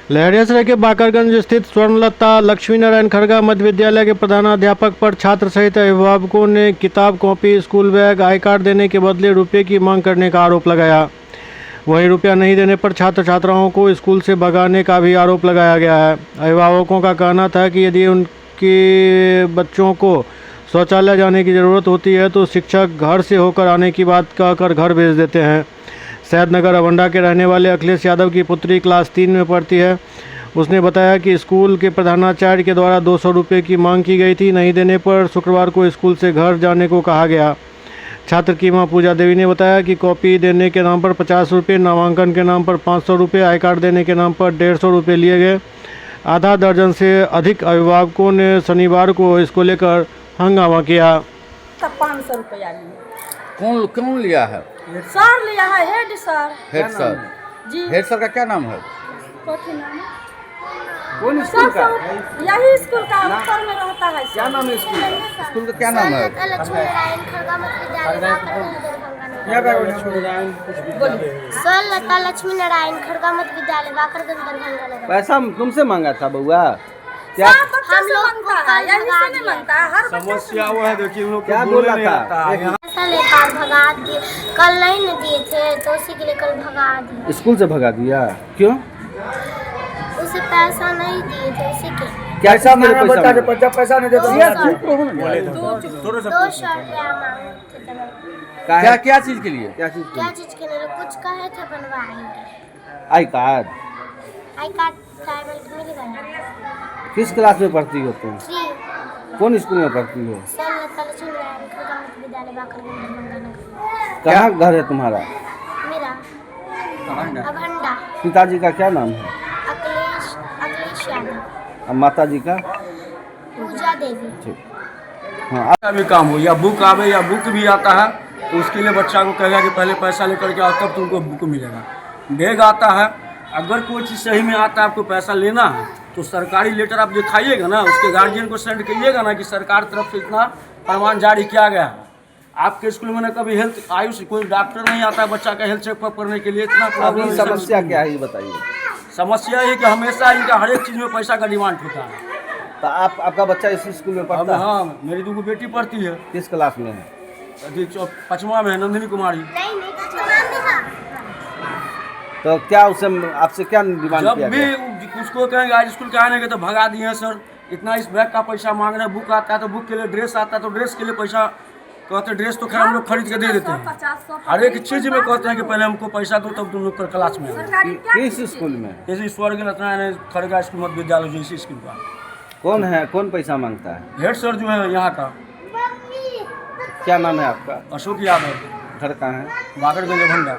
लहरियासराय के बाकरगंज स्थित स्वर्णलता लक्ष्मी नारायण खड़गा मध्य विद्यालय के प्रधानाध्यापक पर छात्र सहित अभिभावकों ने किताब copy school bag I card देने के बदले रुपये की मांग करने का आरोप लगाया। वहीं रुपया नहीं देने पर छात्र छात्राओं को स्कूल से भगाने का भी आरोप लगाया गया है। अभिभावकों का कहना था कि यदि उनके बच्चों को शौचालय जाने की ज़रूरत होती है तो शिक्षक घर से होकर आने की बात कहकर घर भेज देते हैं। सैदनगर अभंडा के रहने वाले अखिलेश यादव की पुत्री क्लास 3 में पढ़ती है। उसने बताया कि स्कूल के प्रधानाचार्य के द्वारा 200 रुपये की मांग की गई थी। नहीं देने पर शुक्रवार को स्कूल से घर जाने को कहा गया। छात्र की मां पूजा देवी ने बताया कि कॉपी देने के नाम पर 50 रुपये, नामांकन के नाम पर 500 रुपये, आई कार्ड देने के नाम पर 150 रुपये लिए गए। आधा दर्जन से अधिक अभिभावकों ने शनिवार को इसको लेकर हंगामा किया। 500 रुपया लिए। कौन लिया है? सर लिया है, हेड सर। हेड सर जी। हेड सर का क्या नाम है? कथी नाम है? कौन स्कूल का? यही स्कूल का ऊपर में रहता है। क्या नाम है स्कूल? स्कूल का क्या नाम है? लक्ष्मी नारायण खड़गा मध्य विद्यालय लता लक्ष्मी नारायण खड़गा मध्य विद्यालय बाकरगंज दरभंगा। पैसा तुमसे मांगा था बउआ? क्या हम लोग मांगता है, यही से नहीं मांगता है। हर समस्या वो है, देखिए लोग क्या बोला था? पैसा लेकर भगा दिए, कल नहीं न दिए थे तो उसी के लिए कल भगा दिए। स्कूल से भगा दिया? क्यों? उसे पैसा नहीं दिए थे उसी के। क्या पैसा नहीं पैसा नहीं देता 200 रुपया मांगे थे। क्या क्या चीज के लिए? क्या चीज क्या चीज के लिए? कुछ कहे थे बनवाएंगे। I card? I card tribal मिल गया। किस क्लास में पढ़ती हो तुम? 3 कौन स्कूल में पढ़ती हो? सर लता लक्ष्मी नारायण खड़गा मध्य विद्यालय बाकरगंज दरभंगा। कहाँ घर है तुम्हारा? मेरा अभंडा। पिताजी का क्या नाम है? अखिलेश यादव। और माता जी का? पूजा देवी। ठीक। का भी काम हो, या बुक आवे या बुक भी आता है तो उसके लिए बच्चा को कहेगा कि पहले पैसा लेकर के आओ तब तुमको बुक मिलेगा। बैग आता है, अगर कोई चीज़ सही में आता है आपको पैसा लेना है तो सरकारी लेटर आप दिखाइएगा ना, उसके गार्जियन को सेंड करिएगा ना कि सरकार तरफ से इतना फरमान जारी किया गया है। आपके स्कूल में ना कभी हेल्थ आयुष कोई डॉक्टर नहीं आता है बच्चा का हेल्थ चेकअप करने के लिए। इतना अभी समस्या क्या है ये बताइए। समस्या है कि हमेशा इनका हर एक चीज़ में पैसा का डिमांड होता है। तो आपका बच्चा इसी स्कूल में अब पढ़ता है? हाँ, मेरी 2 बेटी पढ़ती है। किस क्लास में है? अभी 5वां में है, नंदिनी कुमारी। तो क्या उससे आपसे क्या डिमांड जब किया भी गया? उसको कहेंगे आज स्कूल के आने के तो भगा दिए हैं सर, इतना इस बैग का पैसा मांग रहे हैं। बुक आता है तो बुक के लिए, ड्रेस आता है तो ड्रेस के लिए पैसा कहते हैं। ड्रेस तो खैर हम लोग खरीद के दे देते हैं। हर एक चीज़ में कहते हैं कि पहले हमको पैसा दो तब तुम लोग क्लास में आओ। किस स्कूल में? जैसे स्वर्ग लता खड़गा स्कूल मध्य विद्यालय जो इसी स्कूल का कौन है, कौन पैसा मांगता है? हेड सर जो है यहाँ का, क्या नाम है आपका? अशोक यादव, घर कहाँ है? बाकरगंज अभंडा।